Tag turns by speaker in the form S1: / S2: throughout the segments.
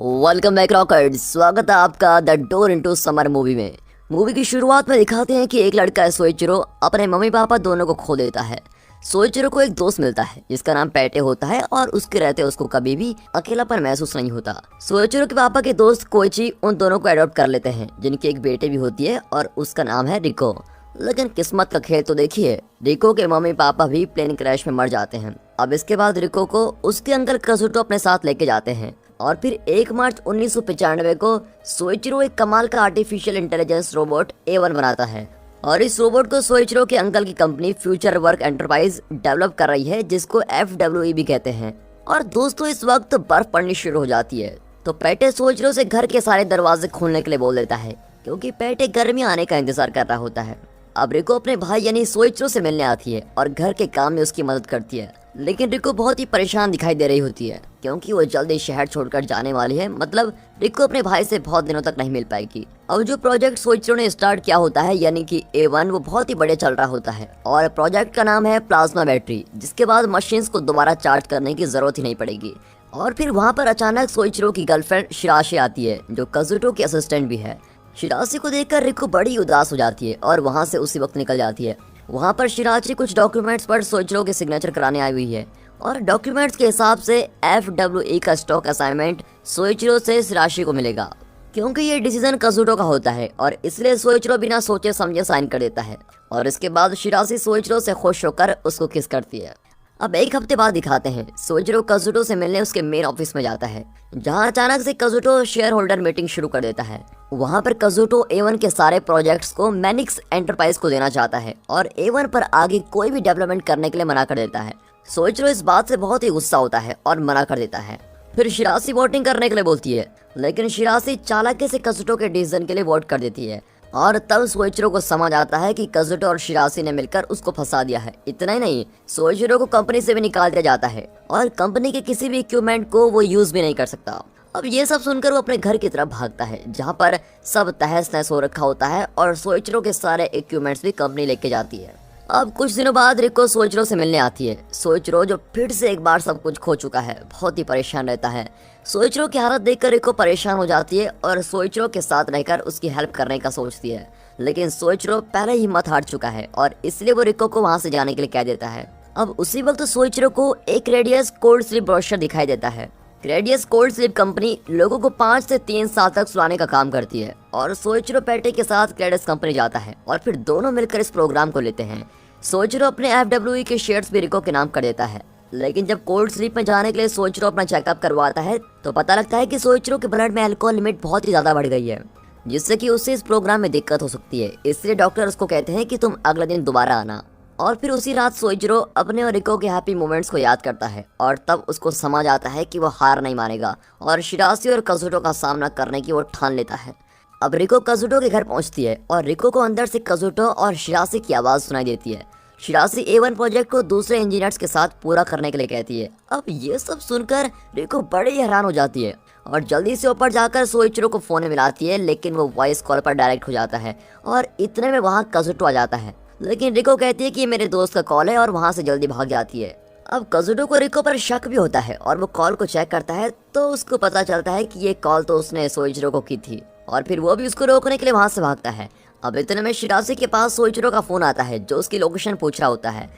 S1: Welcome back रॉकर्ड। स्वागत है आपका the door into summer movie में। मूवी की शुरुआत में दिखाते हैं कि एक लड़का सोइचिरो अपने मम्मी पापा दोनों को खो देता है। सोइचिरो को एक दोस्त मिलता है जिसका नाम पैटे होता है और उसके रहते उसको कभी भी अकेलापन महसूस नहीं होता। सोइचिरो के पापा के दोस्त कोइची उन दोनों को अडॉप्ट कर लेते हैं, जिनकी एक बेटी भी होती है और उसका नाम है रिको। लेकिन किस्मत का खेल तो देखिए, रिको के मम्मी पापा भी प्लेन क्रैश में मर जाते हैं। अब इसके बाद रिको को उसके अंकल कजुटो अपने साथ लेके जाते हैं और फिर 1 मार्च 1995 को सोइचिरो एक कमाल का आर्टिफिशियल इंटेलिजेंस रोबोट A1 बनाता है और इस रोबोट को सोइचिरो के अंकल की company future work enterprise develop कर रही है, जिसको FWE भी कहते हैं। और दोस्तों, इस वक्त बर्फ पड़नी शुरू हो जाती है तो पैटे सोइचिरो से घर के सारे दरवाजे खोलने के लिए बोल देता है, क्योंकि पैटे गर्मी आने का इंतजार कर रहा होता है। अब रिको अपने भाई यानी सोइचिरो से मिलने आती है और घर के काम में उसकी मदद करती है, लेकिन रिको बहुत ही परेशान दिखाई दे रही होती है क्योंकि वो जल्दी शहर छोड़कर जाने वाली है। मतलब रिको अपने भाई से बहुत दिनों तक नहीं मिल पाएगी। अब जो प्रोजेक्ट सोइचिरो ने स्टार्ट किया होता है यानी कि A1, वो बहुत ही बड़े चल रहा होता है और प्रोजेक्ट का नाम है प्लाज्मा बैटरी, जिसके बाद मशीन्स को दोबारा चार्ज करने की जरूरत ही नहीं पड़ेगी। और फिर वहाँ पर अचानक सोइचिरो की गर्लफ्रेंड शिराशी आती है, जो कजुटो की असिस्टेंट भी है। शिराशी को देखकर रिको बड़ी उदास हो जाती है और वहाँ से उसी वक्त निकल जाती है। वहाँ पर शिराची कुछ डॉक्यूमेंट्स पर सोइचिरो के सिग्नेचर कराने आई हुई है और डॉक्यूमेंट्स के हिसाब से FWE का स्टॉक असाइनमेंट सोइचिरो से शिराशी को मिलेगा, क्योंकि ये डिसीजन कजुटो का होता है और इसलिए सोइचिरो बिना सोचे समझे साइन कर देता है। और इसके बाद शिराशी सोइचिरो से खुश होकर उसको किस करती है। अब 1 हफ्ते बाद दिखाते हैं सोइचिरो कजुटो से मिलने उसके मेन ऑफिस में जाता है, जहां अचानक से कजुटो शेयर होल्डर मीटिंग शुरू कर देता है। वहां पर कजुटो A1 के सारे प्रोजेक्ट्स को मैनिक्स एंटरप्राइज को देना चाहता है और A1 पर आगे कोई भी डेवलपमेंट करने के लिए मना कर देता है। सोइचिरो इस बात से बहुत ही गुस्सा होता है और मना कर देता है। फिर शिराशी वोटिंग करने के लिए बोलती है, लेकिन शिराशी चालाकी से कजुटो के डिसीजन के लिए वोट कर देती है और तब सोइचिरो को समझ आता है कि कजुटो और शिराशी ने मिलकर उसको फंसा दिया है। इतना ही नहीं, सोइचिरो को कंपनी से भी निकाल दिया जाता है और कंपनी के किसी भी इक्विपमेंट को वो यूज भी नहीं कर सकता। अब ये सब सुनकर वो अपने घर की तरफ भागता है, जहाँ पर सब तहस नहस हो रखा होता है और सोइचिरो के सारे इक्विपमेंट्स भी कंपनी लेके जाती है। अब कुछ दिनों बाद रिको सोइचिरो से मिलने आती है। सोइचिरो, जो फिर से एक बार सब कुछ खो चुका है, बहुत ही परेशान रहता है। सोइचिरो की हालत देखकर रिको परेशान हो जाती है और सोइचिरो के साथ रहकर उसकी हेल्प करने का सोचती है, लेकिन सोइचिरो पहले ही हिम्मत हार चुका है और इसलिए वो रिको को वहां से जाने के लिए कह देता है। अब उसी वक्त सोइचिरो को एक रेडियस कोल्ड स्लीप ब्रोशर दिखाई देता है। रेडियस कोल्ड स्लीप कंपनी लोगों को 5 से 3 साल तक सुलाने का काम करती है और सोइचिरो पैटे के साथ क्रेडिस कंपनी जाता है और फिर दोनों मिलकर इस प्रोग्राम को लेते हैं। सोइचिरो अपने FWE के शेयर्स भी रिको के नाम कर देता है, लेकिन जब कोल्ड स्लीप में जाने के लिए सोइचिरो अपना चेकअप करवाता है तो पता लगता है कि सोइचिरो के ब्लड में अल्कोहल लिमिट बहुत ही ज्यादा बढ़ गई है, जिससे कि उससे इस प्रोग्राम में दिक्कत हो सकती है। इसलिए डॉक्टर उसको कहते हैं कि तुम अगले दिन दोबारा आना। और फिर उसी रात सोइचिरो अपने और रिको के हैप्पी मोमेंट्स को याद करता है और तब उसको समझ आता है कि वो हार नहीं मानेगा और शिराशी और कजुटो का सामना करने की वो ठान लेता है। अब रिको कजुटो के घर पहुंचती है और रिको को अंदर से कजुटो और शिराशी की आवाज सुनाई देती है। शिराशी A1 प्रोजेक्ट को दूसरे इंजीनियर्स के साथ पूरा करने के लिए कहती है। अब ये सब सुनकर रिको बड़ी हैरान हो जाती है और जल्दी से ऊपर जाकर सोइचिरो को फोन में मिलाती है, लेकिन वो वॉइस कॉल पर डायरेक्ट हो जाता है और इतने में वहाँ कजुटो आ जाता है। लेकिन रिको कहती है कि ये मेरे दोस्त का कॉल है और वहाँ से जल्दी भाग जाती है। अब कजुटो को रिको पर शक भी होता है और वो कॉल को चेक करता है तो उसको पता चलता है कि ये कॉल तो उसने सोइचिरो को की थी और फिर वो भी उसको रोकने के लिए वहाँ से भागता है। अब इतने में शिराशी के पास सोइचिरो का फोन आता है, जो उसकी लोकेशन पूछ रहा होता है।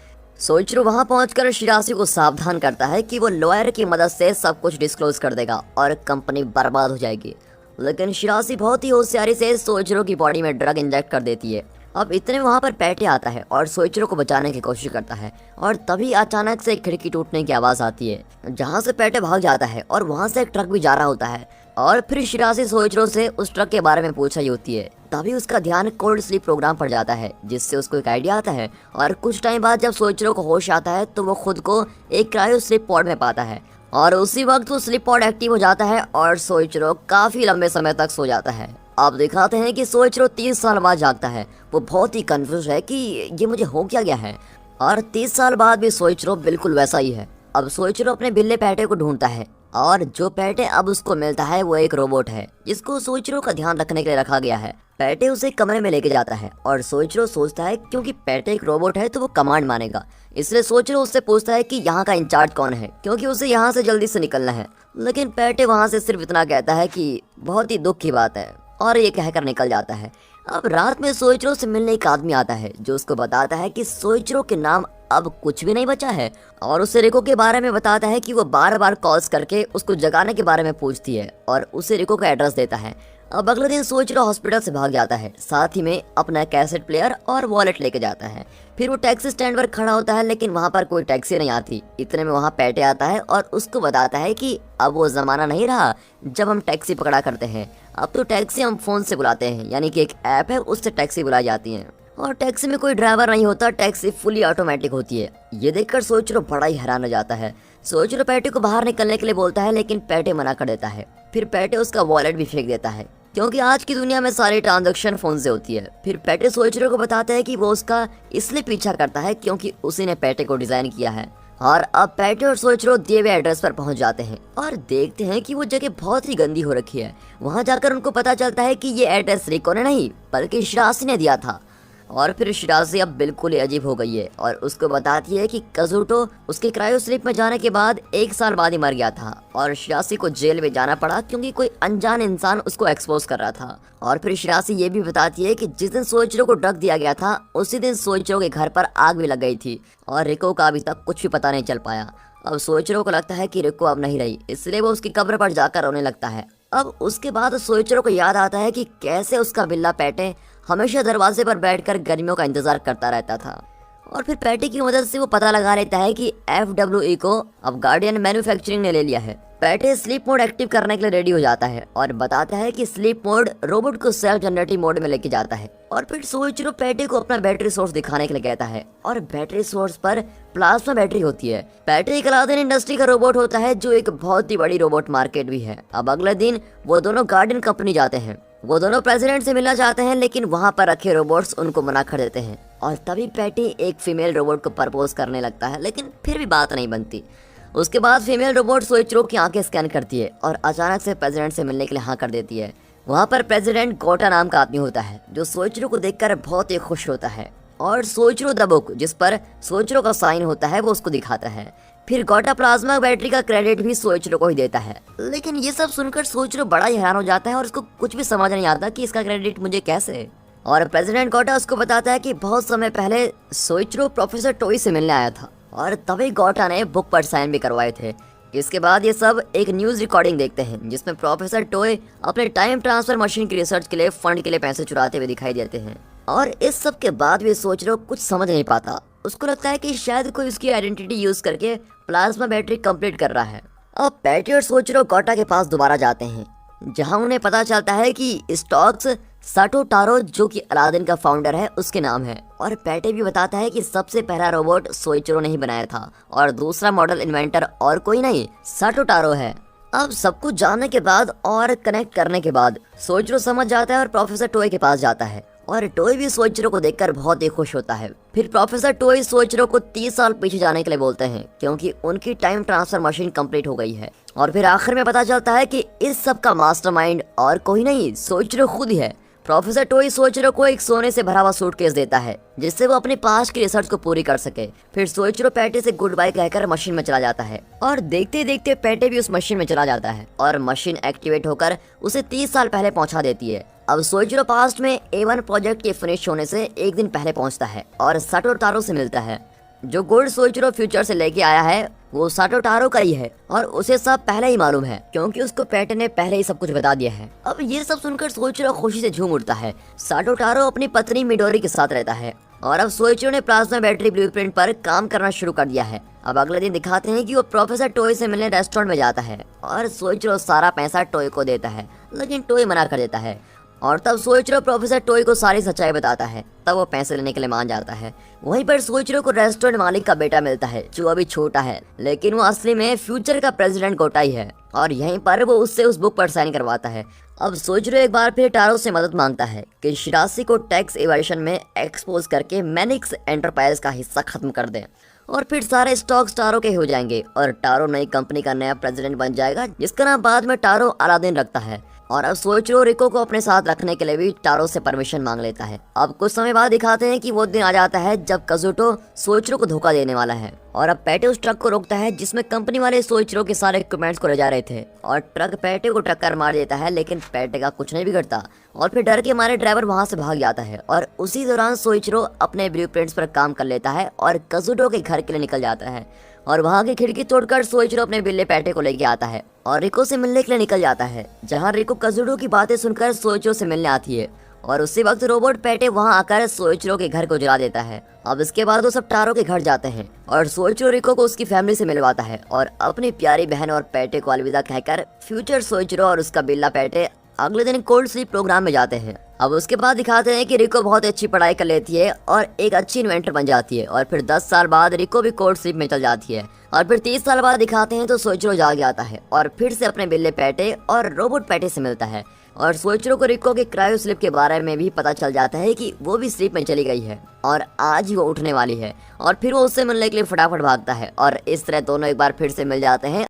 S1: सोइचिरो वहां पहुंचकर शिराशी को सावधान करता है कि वो लॉयर की मदद से सब कुछ डिस्क्लोज कर देगा और कंपनी बर्बाद हो जाएगी। लेकिन शिराशी बहुत ही होशियारी से सोइचिरो की बॉडी में ड्रग इंजेक्ट कर देती है। अब इतने वहां पर पैटे आता है और सोइचिरो को बचाने की कोशिश करता है और तभी अचानक से एक खिड़की टूटने की आवाज आती है, जहां से पैटे भाग जाता है और वहां से एक ट्रक भी जा रहा होता है। और फिर शिराशी सोइचिरो से उस ट्रक के बारे में पूछ रही होती है। तभी उसका ध्यान कोल्ड स्लीप प्रोग्राम पर जाता है, जिससे उसको एक आइडिया आता है और कुछ टाइम बाद जब सोइचिरो को होश आता है तो वो खुद को एक क्रायो स्लीप पॉड में पाता है और उसी वक्त वो स्लीप पॉड एक्टिव हो जाता है और सोइचिरो काफी लंबे समय तक सो जाता है। अब दिखाते हैं कि सोइचिरो 30 साल बाद जागता है। वो बहुत ही कंफ्यूज है कि ये मुझे हो क्या गया है और 30 साल बाद भी सोइचिरो बिल्कुल वैसा ही है। अब सोइचिरो अपने बिल्ले पैटे को ढूंढता है और जो पैटे अब उसको मिलता है वो एक रोबोट है, जिसको सोइचिरो का ध्यान रखने के लिए रखा गया है। पैटे उसे कमरे में लेके जाता है और सोइचिरो सोचता है क्योंकि पैटे एक रोबोट है तो वो कमांड मानेगा, इसलिए सोइचिरो उससे पूछता है कि यहाँ का इंचार्ज कौन है क्योंकि उसे यहाँ से जल्दी से निकलना है। लेकिन पैटे वहाँ से सिर्फ इतना कहता है कि बहुत ही दुख की बात है और ये कहकर निकल जाता है। अब रात में सोइचिरो से मिलने एक आदमी आता है जो उसको बताता है कि सोइचिरो के नाम अब कुछ भी नहीं बचा है और उसे रिको के बारे में बताता है कि वो बार बार कॉल्स करके उसको जगाने के बारे में पूछती है और उसे रिको का एड्रेस देता है। अब अगले दिन सोइचिरो हॉस्पिटल से भाग जाता है, साथ ही में अपना कैसेट प्लेयर और वॉलेट लेके जाता है। फिर वो टैक्सी स्टैंड पर खड़ा होता है लेकिन वहाँ पर कोई टैक्सी नहीं आती। इतने में वहाँ पैटे आता है और उसको बताता है कि अब वो जमाना नहीं रहा जब हम टैक्सी पकड़ा करते हैं, अब तो टैक्सी हम फोन से बुलाते हैं, यानी कि एक ऐप है उससे टैक्सी बुलाई जाती है और टैक्सी में कोई ड्राइवर नहीं होता, टैक्सी फुली ऑटोमेटिक होती है। ये देखकर सोइचिरो बड़ा ही हैरान हो जाता है। सोइचिरो पैटे को बाहर निकलने के लिए बोलता है लेकिन पैटे मना कर देता है। फिर पैटे उसका वॉलेट भी फेंक देता है क्योंकि आज की दुनिया में सारी ट्रांजैक्शन फोन से होती है। फिर पैटे सोइचिरो को बताता है कि वो उसका इसलिए पीछा करता है क्योंकि उसी ने पैटे को डिजाइन किया है। और अब पैटे और सोइचिरो दिए हुए एड्रेस पर पहुंच जाते हैं और देखते हैं कि वो जगह बहुत ही गंदी हो रखी है। वहां जाकर उनको पता चलता है कि ये एड्रेस रिको ने नहीं बल्कि शिराजी ने दिया था। और फिर शिराजी अब बिल्कुल ही अजीब हो गई है और उसको बताती है कि कजुटो उसके क्रायो स्लीप में जाने के बाद 1 साल बाद ही मर गया था और शिराजी को जेल में जाना पड़ा क्योंकि कोई अनजान इंसान उसको एक्सपोज कर रहा था। और फिर शिराजी ये भी बताती है कि जिस दिन सोइचिरो को ड्रग दिया गया था उसी दिन सोइचिरो के घर पर आग भी लग गई थी और रिको का अभी तक कुछ भी पता नहीं चल पाया। अब सोइचिरो को लगता है कि रिको अब नहीं रही, इसलिए वो उसकी कब्र पर जाकर रोने लगता है। अब उसके बाद सोइचिरो को याद आता है कि कैसे उसका बिल्ला पैटे हमेशा दरवाजे पर बैठकर गर्मियों का इंतजार करता रहता था। और फिर पैटे की मदद से वो पता लगा लेता है कि FWE को अब गार्डियन मैन्युफैक्चरिंग ने ले लिया है। पैटे स्लीप मोड एक्टिव करने के लिए रेडी हो जाता है और बताता है कि स्लीप मोड रोबोट को सेल्फ जनरेटिव मोड में लेके जाता है। और फिर सोइचिरो पैटे को अपना बैटरी सोर्स दिखाने के लिए कहता है और बैटरी सोर्स पर प्लाज्मा बैटरी होती है। पैटे एक अलादीन इंडस्ट्री का रोबोट होता है जो एक बहुत ही बड़ी रोबोट मार्केट भी है। अब अगले दिन वो दोनों गार्डियन कंपनी जाते हैं। वो दोनों प्रेसिडेंट से मिलना चाहते हैं लेकिन वहाँ पर रखे रोबोट्स उनको मना कर देते हैं और तभी पैटी एक फीमेल रोबोट को प्रपोज करने लगता है लेकिन फिर भी बात नहीं बनती। उसके बाद फीमेल रोबोट सोइचिरो की आंखें स्कैन करती है और अचानक से प्रेसिडेंट से मिलने के लिए हाँ कर देती है। वहाँ पर प्रेसिडेंट गोटा नाम का आदमी होता है जो सोइचिरो को देखकर बहुत ही खुश होता है और सोइचिरो द बुक जिस पर सोइचिरो का साइन होता है वो उसको दिखाता है। फिर गोटा प्लाज्मा बैटरी का क्रेडिट भी सोइचिरो को ही देता है। लेकिन ये सब सुनकर सोइचिरो बड़ा ही हैरान हो जाता है और उसको कुछ भी समझ नहीं आता कि इसका क्रेडिट मुझे कैसे। और प्रेसिडेंट गोटा उसको बताता है कि बहुत समय पहले सोइचिरो प्रोफेसर टोई से मिलने आया था और तभी गोटा ने बुक पर साइन भी करवाए थे। इसके बाद ये सब एक न्यूज रिकॉर्डिंग देखते हैं जिसमें प्रोफेसर टोय अपने टाइम ट्रांसफर मशीन की रिसर्च के लिए फंड के लिए पैसे चुराते हुए दिखाई देते हैं। और इस सब के बाद भी सोइचिरो कुछ समझ नहीं पाता। उसको लगता है कि शायद कोई उसकी आइडेंटिटी यूज करके प्लाज्मा बैटरी कंप्लीट कर रहा है। अब पैटी और सोइचिरो गोटा के पास दोबारा जाते हैं जहां उन्हें पता चलता है कि स्टॉक्स साटो टारो जो कि अलादीन का फाउंडर है उसके नाम है। और पैटे भी बताता है कि सबसे पहला रोबोट सोइचिरो ने ही बनाया था और दूसरा मॉडल इन्वेंटर और कोई नहीं साटो टारो है। अब सब कुछ जानने के बाद और कनेक्ट करने के बाद सोइचिरो समझ जाता है और प्रोफेसर टोय के पास जाता है और टोय भी सोइचिरो को देखकर बहुत ही खुश होता है। फिर प्रोफेसर टोय सोइचिरो को 30 साल पीछे जाने के लिए बोलते हैं क्योंकि उनकी टाइम ट्रांसफर मशीन कंप्लीट हो गई है। और फिर आखिर में पता चलता है कि इस सब का मास्टरमाइंड और कोई नहीं सोइचिरो खुद ही है। प्रोफेसर टोय सोइचिरो को एक सोने से भरा हुआ सूटकेस देता है जिससे वो अपने पास की रिसर्च को पूरी कर सके। फिर सोइचिरो पैटे से गुड बाय कहकर मशीन में चला जाता है और देखते देखते पैटे भी उस मशीन में चला जाता है और मशीन एक्टिवेट होकर उसे 30 साल पहले पहुंचा देती है। अब सोइचिरो पास्ट में A1 प्रोजेक्ट के फिनिश होने से एक दिन पहले पहुंचता है और साटो टारो से मिलता है। जो गोल्ड सोइचिरो फ्यूचर से लेके आया है वो साटो टारो का ही है और उसे सब पहले ही मालूम है क्योंकि उसको पैटे ने पहले ही सब कुछ बता दिया है। अब ये सब सुनकर सोइचिरो खुशी से झूम उठता है। साटो टारो अपनी पत्नी मिडोरी के साथ रहता है और अब सोइचिरो ने प्लाज्मा बैटरी ब्लूप्रिंट पर काम करना शुरू कर दिया है। अब अगले दिन दिखाते हैं कि वो प्रोफेसर टोय से मिलने रेस्टोरेंट में जाता है और सोइचिरो सारा पैसा टोय को देता है लेकिन टोय मना कर देता है। और तब सोइचिरो प्रोफेसर टोय को सारी सच्चाई बताता है, तब वो पैसे लेने के लिए मान जाता है। वहीं पर सोइचिरो को रेस्टोरेंट मालिक का बेटा मिलता है जो अभी छोटा है लेकिन वो असली में फ्यूचर का प्रेसिडेंट गोटा ही है और यहीं पर वो उससे उस बुक पर साइन करवाता है। अब सोइचिरो एक बार फिर टारो से मदद मांगता है कि शिराजी को टैक्स एवेशन में एक्सपोज करके मैनिक्स एंटरप्राइज का हिस्सा खत्म कर दें और फिर सारे स्टॉक्स टारो के हो जाएंगे और टारो नई कंपनी का नया प्रेसिडेंट बन जाएगा जिसका नाम बाद में टारो अलादीन रखता है। और अब सोइचिरो रिको को अपने साथ रखने के लिए भी टारो से परमिशन मांग लेता है। अब कुछ समय बाद दिखाते हैं कि वो दिन आ जाता है जब काजुटो सोइचिरो को धोखा देने वाला है और अब पैटे उस ट्रक को रोकता है जिसमें कंपनी वाले सोइचिरो के सारे इक्विपमेंट्स को ले जा रहे थे और ट्रक पैटे को टक्कर मार देता है, लेकिन पैटे का कुछ नहीं बिगड़ता और फिर डर के मारे ड्राइवर वहां से भाग जाता है और उसी दौरान सोइचिरो अपने ब्लूप्रिंट्स पर काम कर लेता है और काजुटो के घर के लिए निकल जाता है और वहां की खिड़की तोड़कर सोइचिरो अपने बिल्ले पैटे को लेके आता है और रिको से मिलने के लिए निकल जाता है, जहां रिको काजुटो की बातें सुनकर सोइचिरो से मिलने आती है और उसी वक्त रोबोट पैटे वहां आकर सोइचिरो के घर को जला देता है। अब इसके बाद वो सब टारो के घर जाते हैं और सोइचिरो रिको को उसकी फैमिली से मिलवाता है और अपनी प्यारी बहन और पैटे को अलविदा कहकर फ्यूचर सोइचिरो और उसका बिल्ला पैटे अगले दिन कोल्ड स्लीप प्रोग्राम में जाते हैं। अब उसके बाद दिखाते हैं कि रिको बहुत अच्छी पढ़ाई कर लेती है और एक अच्छी इन्वेंटर बन जाती है और फिर 10 साल बाद रिको भी कोल्ड स्लीप में चल जाती है और फिर 30 साल बाद दिखाते हैं तो सोइचिरो जाग जाता है और फिर से अपने बिल्ले पैटे और रोबोट पैटे से मिलता है और सोइचिरो को रिको के क्रायो स्लीप के बारे में भी पता चल जाता है कि वो भी स्लीप में चली गई है और आज ही वो उठने वाली है और फिर वो उससे मिलने के लिए फटाफट भागता है और इस तरह दोनों एक बार फिर से मिल जाते हैं